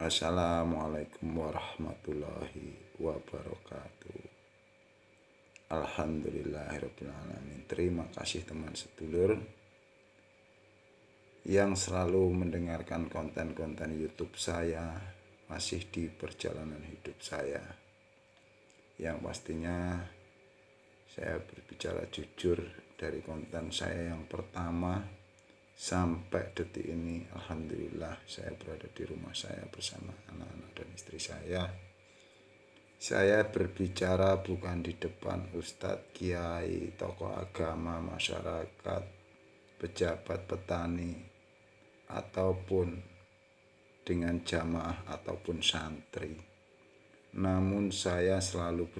Assalamualaikum warahmatullahi wabarakatuh. Alhamdulillahirrabbilalamin. Terima kasih teman sedulur yang selalu mendengarkan konten-konten YouTube saya, masih di perjalanan hidup saya, yang pastinya saya berbicara jujur dari konten saya yang pertama sampai detik ini. Alhamdulillah saya berada di rumah saya bersama anak-anak dan istri saya. Saya berbicara bukan di depan ustadz, kiai, tokoh agama, masyarakat, pejabat, petani, ataupun dengan jamaah ataupun santri. Namun saya selalu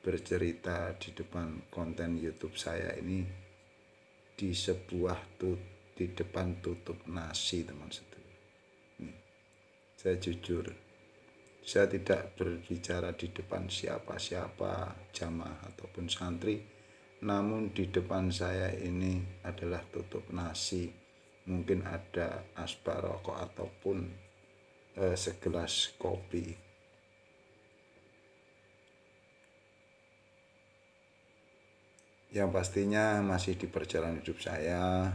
bercerita di depan konten YouTube saya ini di depan tutup nasi, teman sedulur. Saya jujur, saya tidak berbicara di depan siapa-siapa, jamaah ataupun santri, namun di depan saya ini adalah tutup nasi. Mungkin ada asbak rokok ataupun segelas kopi. Yang pastinya masih di perjalanan hidup saya.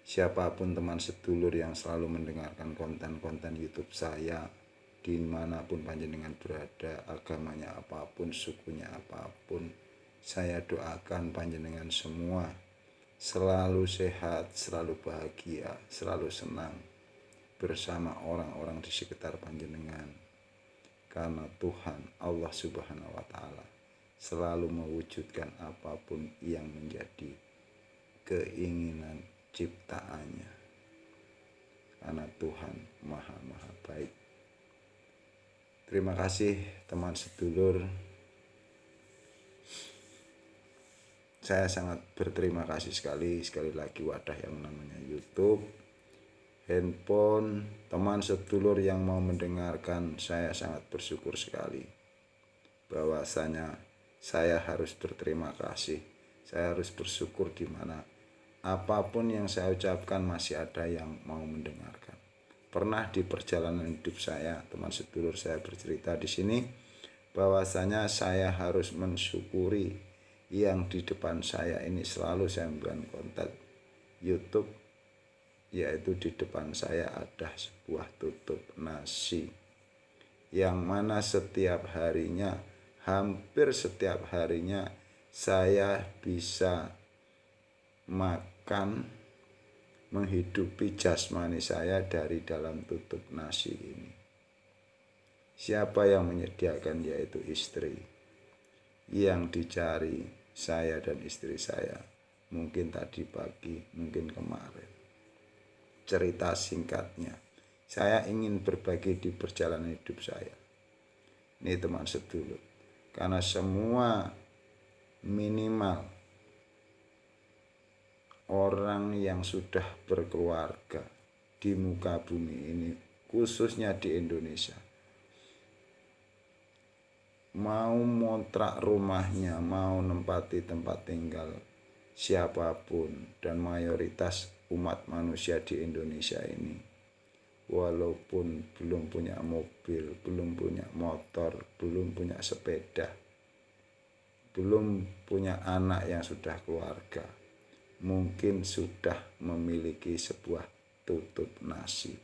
Siapapun teman sedulur yang selalu mendengarkan konten-konten YouTube saya, dimanapun panjenengan berada, agamanya apapun, sukunya apapun, saya doakan panjenengan semua selalu sehat, selalu bahagia, selalu senang bersama orang-orang di sekitar panjenengan. Karena Tuhan Allah Subhanahu wa Ta'ala selalu mewujudkan apapun yang menjadi keinginan ciptaannya, karena Tuhan maha baik. Terima kasih teman sedulur. Saya sangat berterima kasih sekali lagi wadah yang namanya YouTube, handphone, teman sedulur yang mau mendengarkan. Saya sangat bersyukur sekali bahwasanya saya harus berterima kasih. Saya harus bersyukur di mana apapun yang saya ucapkan masih ada yang mau mendengarkan. Pernah di perjalanan hidup saya, teman sedulur, saya bercerita di sini bahwasanya saya harus mensyukuri yang di depan saya ini selalu saya memberikan konten YouTube, yaitu di depan saya ada sebuah tutup nasi, yang mana hampir setiap harinya saya bisa makan, menghidupi jasmani saya dari dalam tutup nasi ini. Siapa yang menyediakan? Yaitu istri. Yang dicari saya dan istri saya, mungkin tadi pagi, mungkin kemarin. Cerita singkatnya, saya ingin berbagi di perjalanan hidup saya. Ini teman sedulur, karena semua minimal orang yang sudah berkeluarga di muka bumi ini, khususnya di Indonesia, mau ngontrak rumahnya, mau nempati tempat tinggal siapapun, dan mayoritas umat manusia di Indonesia ini, walaupun belum punya mobil, belum punya motor, belum punya sepeda, belum punya anak yang sudah keluarga, mungkin sudah memiliki sebuah tutup nasi.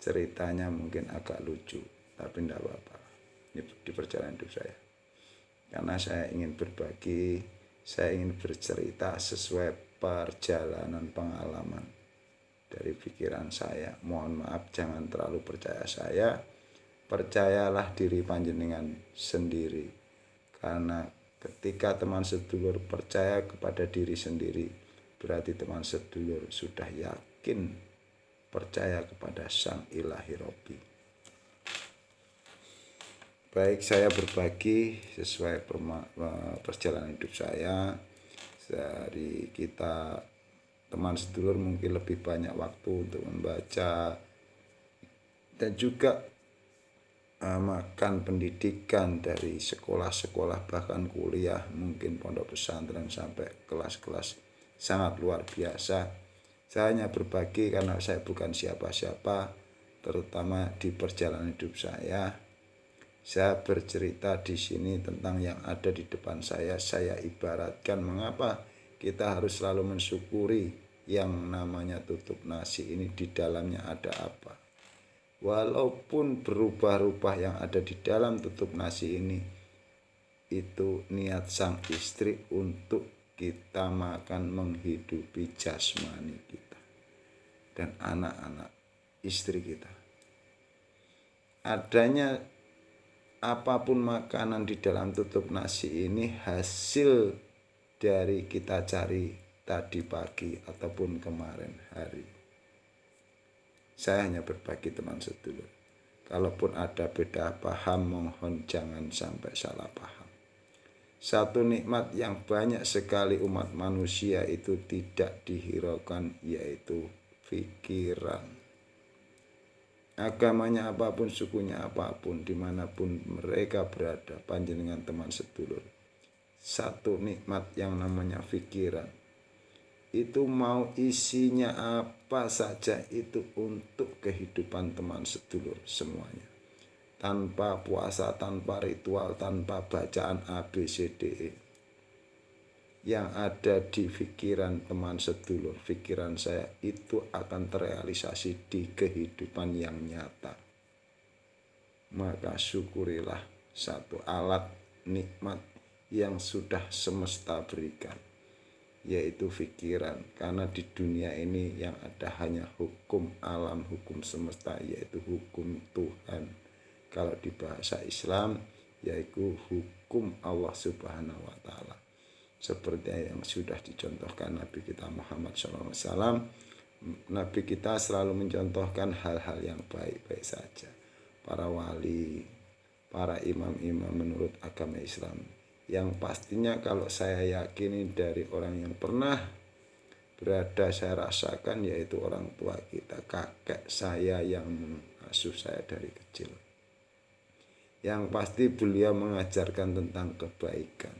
Ceritanya mungkin agak lucu, tapi tidak apa-apa. Ini di perjalanan hidup saya, karena saya ingin berbagi, saya ingin bercerita sesuai perjalanan pengalaman dari pikiran saya. Mohon maaf, jangan terlalu percaya saya, percayalah diri panjenengan sendiri. Karena ketika teman sedulur percaya kepada diri sendiri, berarti teman sedulur sudah yakin percaya kepada Sang Ilahi Robbi. Baik, saya berbagi sesuai perjalanan hidup saya. Dari kita teman sedulur mungkin lebih banyak waktu untuk membaca dan juga makan pendidikan dari sekolah-sekolah, bahkan kuliah, mungkin pondok pesantren sampai kelas-kelas sangat luar biasa. Saya hanya berbagi karena saya bukan siapa-siapa, terutama di perjalanan hidup saya. Saya bercerita di sini tentang yang ada di depan saya. Saya ibaratkan mengapa kita harus selalu mensyukuri yang namanya tutup nasi ini, di dalamnya ada apa. Walaupun berubah-ubah yang ada di dalam tutup nasi ini, itu niat sang istri untuk kita makan, menghidupi jasmani kita dan anak-anak istri kita. Adanya apapun makanan di dalam tutup nasi ini hasil dari kita cari tadi pagi ataupun kemarin hari. Saya hanya berbagi, teman sedulur. Kalaupun ada beda paham, mohon jangan sampai salah paham. Satu nikmat yang banyak sekali umat manusia itu tidak dihiraukan, yaitu pikiran. Agamanya apapun, sukunya apapun, dimanapun mereka berada, panjenengan teman sedulur, satu nikmat yang namanya pikiran. Itu mau isinya apa saja, itu untuk kehidupan teman sedulur semuanya. Tanpa puasa, tanpa ritual, tanpa bacaan ABCDE. Yang ada di pikiran teman sedulur, pikiran saya, itu akan terrealisasi di kehidupan yang nyata. Maka syukurilah satu alat nikmat yang sudah semesta berikan, yaitu pikiran. Karena di dunia ini yang ada hanya hukum alam, hukum semesta, yaitu hukum Tuhan. Kalau di bahasa Islam, yaitu hukum Allah Subhanahu wa Ta'ala. Seperti yang sudah dicontohkan Nabi kita Muhammad SAW. Nabi kita selalu mencontohkan hal-hal yang baik-baik saja. Para wali, para imam-imam menurut agama Islam. Yang pastinya kalau saya yakini dari orang yang pernah berada, saya rasakan, yaitu orang tua kita, kakek saya yang mengasuh saya dari kecil. Yang pasti beliau mengajarkan tentang kebaikan.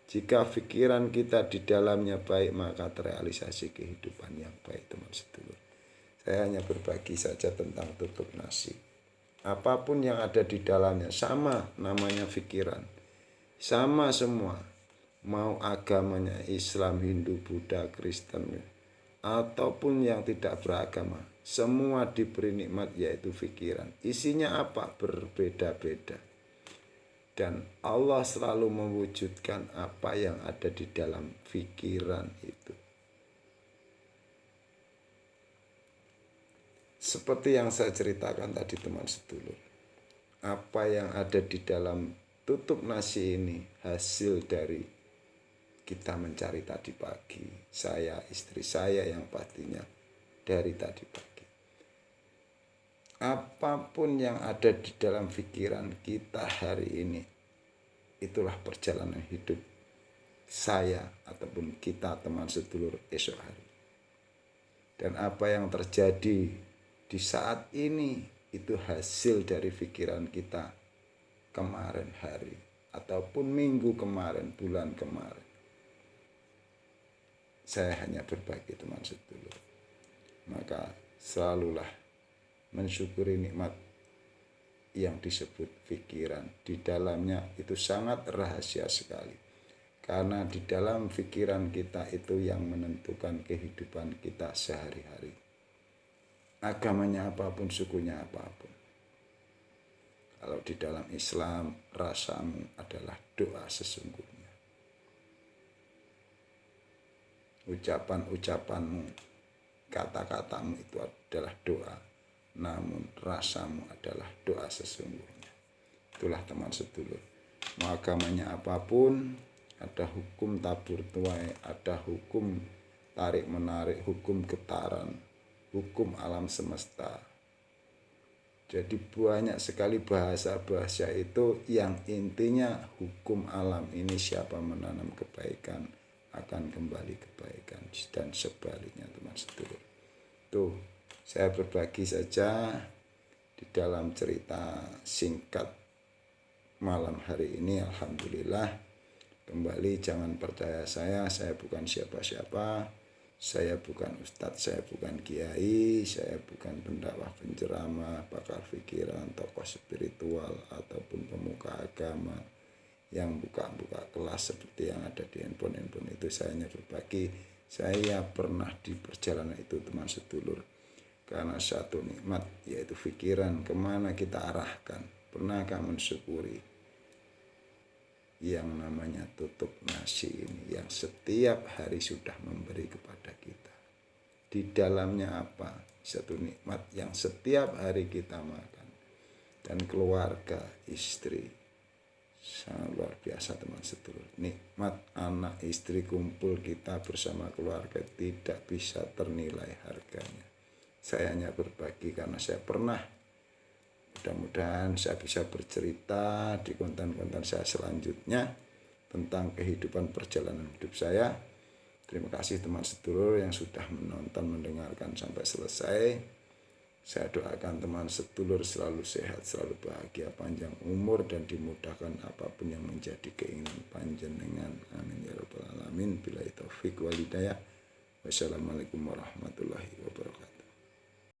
Jika pikiran kita di dalamnya baik, maka terrealisasi kehidupan yang baik, teman sedulur. Saya hanya berbagi saja tentang tutup nasi. Apapun yang ada di dalamnya sama, namanya pikiran. Sama semua. Mau agamanya Islam, Hindu, Buddha, Kristen, ataupun yang tidak beragama, semua diberi nikmat, yaitu pikiran. Isinya apa? Berbeda-beda. Dan Allah selalu mewujudkan apa yang ada di dalam pikiran itu. Seperti yang saya ceritakan tadi, teman sedulur. Apa yang ada di dalam tutup nasi ini hasil dari kita mencari tadi pagi. Saya, istri saya yang pastinya dari tadi pagi. Apapun yang ada di dalam pikiran kita hari ini, itulah perjalanan hidup saya ataupun kita, teman sedulur, esok hari. Dan apa yang terjadi di saat ini itu hasil dari pikiran kita kemarin hari ataupun minggu kemarin, bulan kemarin. Saya hanya berbagi, teman sedulur. Maka selalulah mensyukuri nikmat yang disebut pikiran. Di dalamnya itu sangat rahasia sekali. Karena di dalam pikiran kita itu yang menentukan kehidupan kita sehari-hari. Agamanya apapun, sukunya apapun. Kalau di dalam Islam, rasamu adalah doa sesungguhnya. Ucapan-ucapanmu, kata-katamu itu adalah doa. Namun rasamu adalah doa sesungguhnya. Itulah, teman sedulur. Mau agamanya apapun, ada hukum tabur tuai, ada hukum tarik menarik, hukum getaran, hukum alam semesta. Jadi banyak sekali bahasa-bahasa itu yang intinya hukum alam ini, siapa menanam kebaikan akan kembali kebaikan, dan sebaliknya, teman sedulur. Tuh, saya berbagi saja di dalam cerita singkat malam hari ini. Alhamdulillah. Kembali, jangan percaya saya bukan siapa-siapa. Saya bukan ustadz, saya bukan kiai, saya bukan pendakwah, penceramah, pakar pikiran, tokoh spiritual, ataupun pemuka agama yang buka-buka kelas seperti yang ada di handphone itu. Saya hanya berbagi, saya pernah di perjalanan itu teman sedulur, karena satu nikmat yaitu pikiran kemana kita arahkan. Pernahkah mensyukuri yang namanya tutup nasi ini yang setiap hari sudah memberi kepada kita? Di dalamnya apa? Satu nikmat yang setiap hari kita makan. Dan keluarga, istri, sangat luar biasa teman sedulur. Nikmat anak istri kumpul kita bersama keluarga tidak bisa ternilai harganya. Saya hanya berbagi karena saya pernah. Mudah-mudahan saya bisa bercerita di konten-konten saya selanjutnya tentang kehidupan perjalanan hidup saya. Terima kasih teman sedulur yang sudah menonton, mendengarkan sampai selesai. Saya doakan teman sedulur selalu sehat, selalu bahagia, panjang umur, dan dimudahkan apapun yang menjadi keinginan panjenengan. Amin ya rabbal alamin. Billahi taufik wal hidayah. Wassalamualaikum warahmatullahi wabarakatuh.